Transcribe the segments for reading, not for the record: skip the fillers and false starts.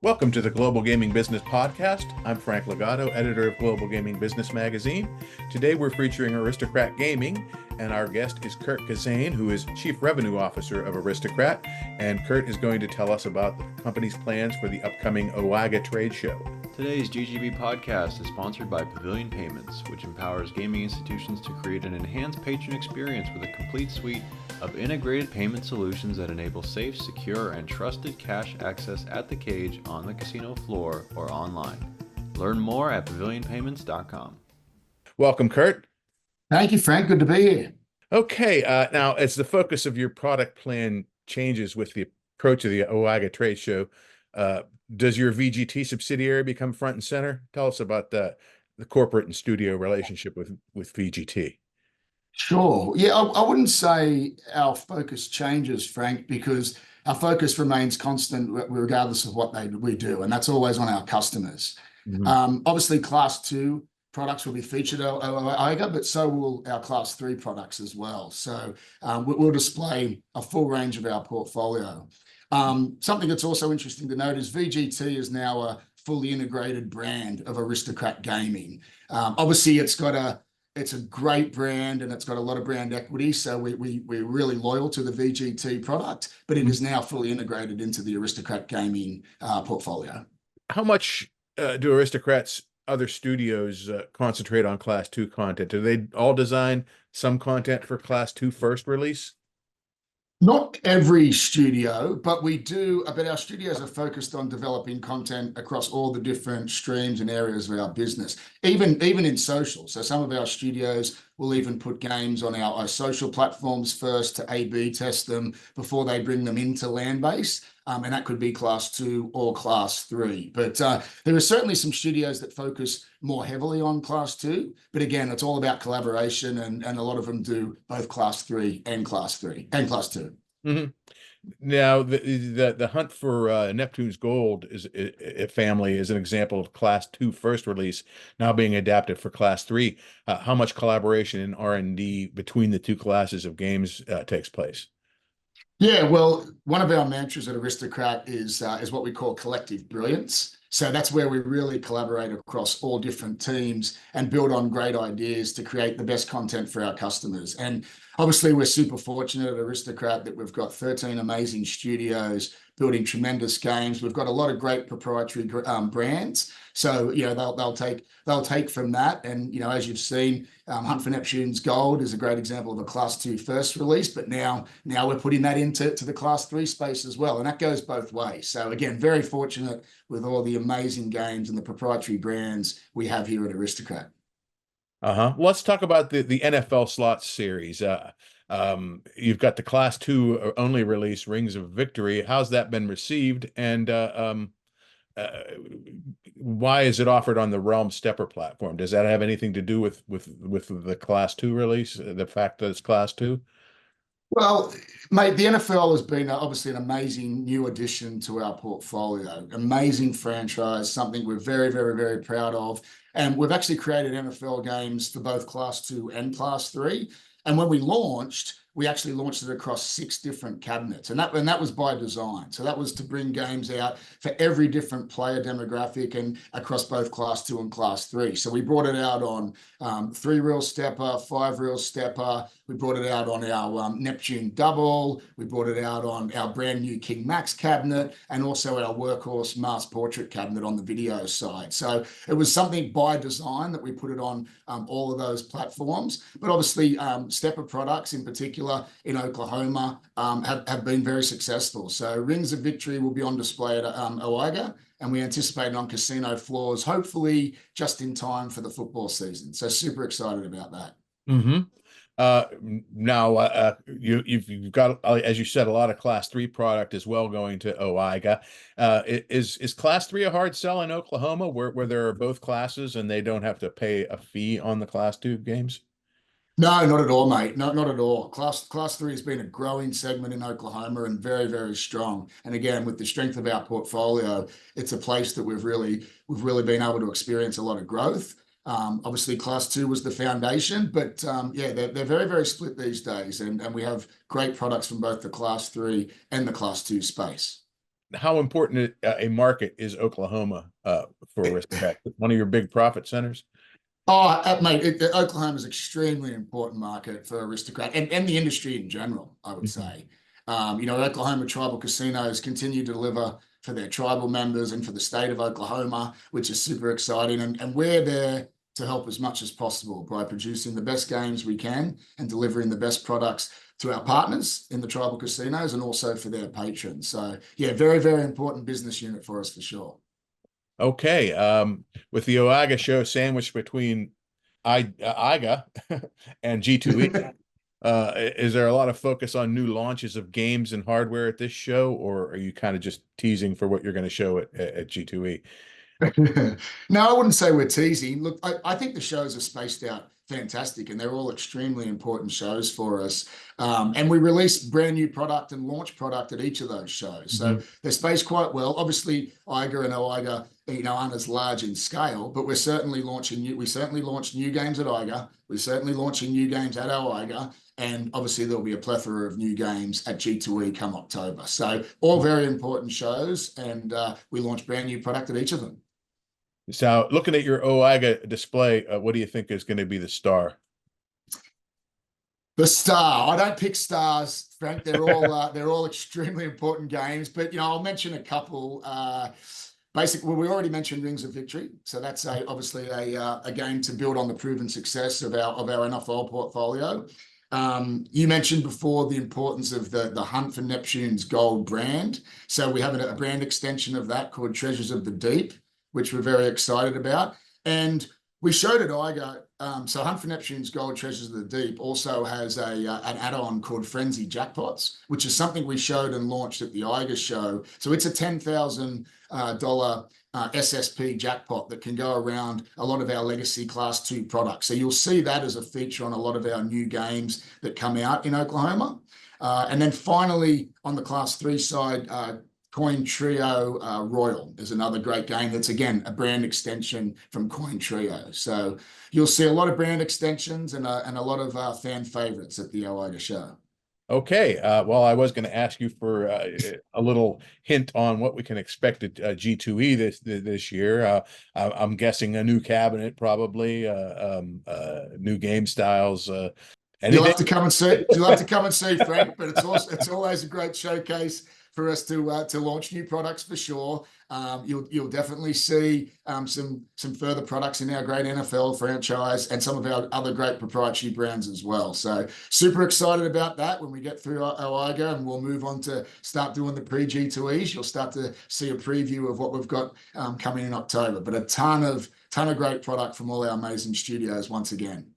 Welcome to the Global Gaming Business Podcast. I'm Frank Legato, editor of Global Gaming Business Magazine. Today we're featuring Aristocrat Gaming, and our guest is Kurt Gissane, who is Chief Revenue Officer of Aristocrat. And Kurt is going to tell us about the company's plans for the upcoming OIGA trade show. Today's GGB podcast is sponsored by Pavilion Payments, which empowers gaming institutions to create an enhanced patron experience with a complete suite of integrated payment solutions that enable safe, secure, and trusted cash access at the cage, on the casino floor, or online. Learn more at pavilionpayments.com. Welcome, Kurt. Thank you, Frank. Good to be here. Okay, now as the focus of your product plan changes with the approach of the OIGA trade show, does your VGT subsidiary become front and center? Tell us about the corporate and studio relationship with VGT. Sure. Yeah, I wouldn't say our focus changes, Frank, because our focus remains constant regardless of what we do, and that's always on our customers. Obviously, Class 2 products will be featured at OIGA, but so will our Class 3 products as well. So we'll display a full range of our portfolio. Something that's also interesting to note is VGT is now a fully integrated brand of Aristocrat Gaming. Obviously, it's a great brand and it's got a lot of brand equity, so we're really loyal to the VGT product, but it is now fully integrated into the Aristocrat Gaming portfolio. How much do Aristocrat's other studios concentrate on Class 2 content? Do they all design some content for Class 2 first release? Not every studio, but we do. But our studios are focused on developing content across all the different streams and areas of our business, even in social. So some of our studios will even put games on our social platforms first to A/B test them before they bring them into land-based. And that could be Class 2 or Class 3. But there are certainly some studios that focus more heavily on Class 2. But again, it's all about collaboration, and a lot of them do both Class 3 and Class 2. Mm-hmm. Now, the hunt for Neptune's Gold family is an example of Class 2 first release now being adapted for Class 3. How much collaboration and R&D between the two classes of games takes place? Yeah, well, one of our mantras at Aristocrat is what we call collective brilliance. So that's where we really collaborate across all different teams and build on great ideas to create the best content for our customers. And obviously, we're super fortunate at Aristocrat that we've got 13 amazing studios building tremendous games. We've got a lot of great proprietary brands. So, they'll take from that. And, as you've seen, Hunt for Neptune's Gold is a great example of a Class 2 first release, but now we're putting that into the Class 3 space as well. And that goes both ways. So again, very fortunate with all the amazing games and the proprietary brands we have here at Aristocrat. Let's talk about the NFL slots series. You've got the Class 2 only release, Rings of Victory. How's that been received? And why is it offered on the Realm Stepper platform? Does that have anything to do with the Class 2 release, the fact that it's Class 2? Well, mate, the NFL has been obviously an amazing new addition to our portfolio. Amazing franchise, something we're very, very, very proud of. And we've actually created NFL games for both Class 2 and Class 3. And when we actually launched it across 6 different cabinets, and that was by design. So that was to bring games out for every different player demographic and across both Class 2 and Class 3. So we brought it out on 3-reel stepper, 5-reel stepper. We brought it out on our Neptune Double. We brought it out on our brand new King Max cabinet, and also our Workhorse Mass Portrait cabinet on the video side. So it was something by design that we put it on all of those platforms. But obviously, stepper products in particular in Oklahoma have been very successful. So Rings of Victory will be on display at OIGA, and we anticipate it on casino floors, hopefully just in time for the football season. So super excited about that. Now, you've got, as you said, a lot of Class 3 product as well going to OIGA. Is Class 3 a hard sell in Oklahoma where there are both classes and they don't have to pay a fee on the Class 2 games? No, not at all, mate. Not at all. Class 3 has been a growing segment in Oklahoma and very, very strong. And again, with the strength of our portfolio, it's a place that we've really been able to experience a lot of growth. Obviously, Class 2 was the foundation, but they're very, very split these days, and we have great products from both the Class 3 and the Class 2 space. how important a market is Oklahoma for Aristocrat? One of your big profit centers? Oh, mate, Oklahoma is an extremely important market for Aristocrat and the industry in general, I would say. Oklahoma tribal casinos continue to deliver for their tribal members and for the state of Oklahoma, which is super exciting. And we're there to help as much as possible by producing the best games we can and delivering the best products to our partners in the tribal casinos and also for their patrons. So, yeah, very, very important business unit for us for sure. Okay. With the OIGA show sandwiched between IGA and G2E, is there a lot of focus on new launches of games and hardware at this show, or are you kind of just teasing for what you're going to show at G2E? No, I wouldn't say we're teasing. Look, I think the shows are spaced out fantastic, and they're all extremely important shows for us. And we release brand new product and launch product at each of those shows. So they're spaced quite well. Obviously, IGA and OIGA, aren't as large in scale, but we're certainly launching we certainly launched new games at IGA. We're certainly launching new games at OIGA. And obviously, there'll be a plethora of new games at G2E come October. So all very important shows, and we launch brand new product at each of them. So looking at your OIGA display, what do you think is going to be the star? The star. I don't pick stars, Frank. They're all extremely important games. But I'll mention a couple. Basically, we already mentioned Rings of Victory, so that's obviously a game to build on the proven success of our NFL portfolio. You mentioned before the importance of the Hunt for Neptune's Gold brand. So we have a brand extension of that called Treasures of the Deep, which we're very excited about. And we showed at IGA, so Hunt for Neptune's Gold, Treasures of the Deep also has an add-on called Frenzy Jackpots, which is something we showed and launched at the IGA show. So it's a $10,000 SSP jackpot that can go around a lot of our legacy Class 2 products. So you'll see that as a feature on a lot of our new games that come out in Oklahoma. And then finally, on the Class 3 side, Coin Trio Royal is another great game that's, again, a brand extension from Coin Trio. So you'll see a lot of brand extensions and a lot of fan favorites at the OIGA show. Okay. Well, I was going to ask you for a little hint on what we can expect at G2E this year. I'm guessing a new cabinet, probably, new game styles. You'll have to come and see. You'll have to come and see, Frank. But it's always a great showcase for us to launch new products for sure. You'll definitely see some further products in our great NFL franchise and some of our other great proprietary brands as well. So super excited about that when we get through our IGA, and we'll move on to start doing the pre-G2Es. You'll start to see a preview of what we've got coming in October. But a ton of great product from all our amazing studios once again.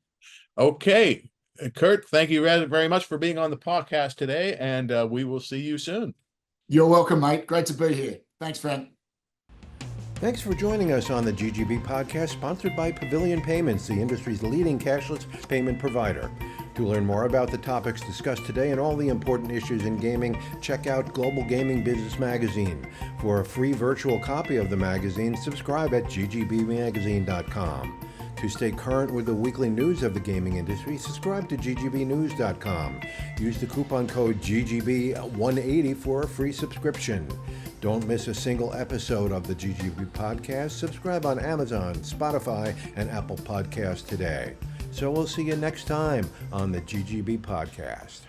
Okay, Kurt, thank you very much for being on the podcast today, and we will see you soon. You're welcome, mate. Great to be here. Thanks, Frank. Thanks for joining us on the GGB podcast, sponsored by Pavilion Payments, the industry's leading cashless payment provider. To learn more about the topics discussed today and all the important issues in gaming, check out Global Gaming Business Magazine. For a free virtual copy of the magazine, subscribe at ggbmagazine.com. To stay current with the weekly news of the gaming industry, subscribe to ggbnews.com. Use the coupon code GGB180 for a free subscription. Don't miss a single episode of the GGB podcast. Subscribe on Amazon, Spotify, and Apple Podcasts today. So we'll see you next time on the GGB podcast.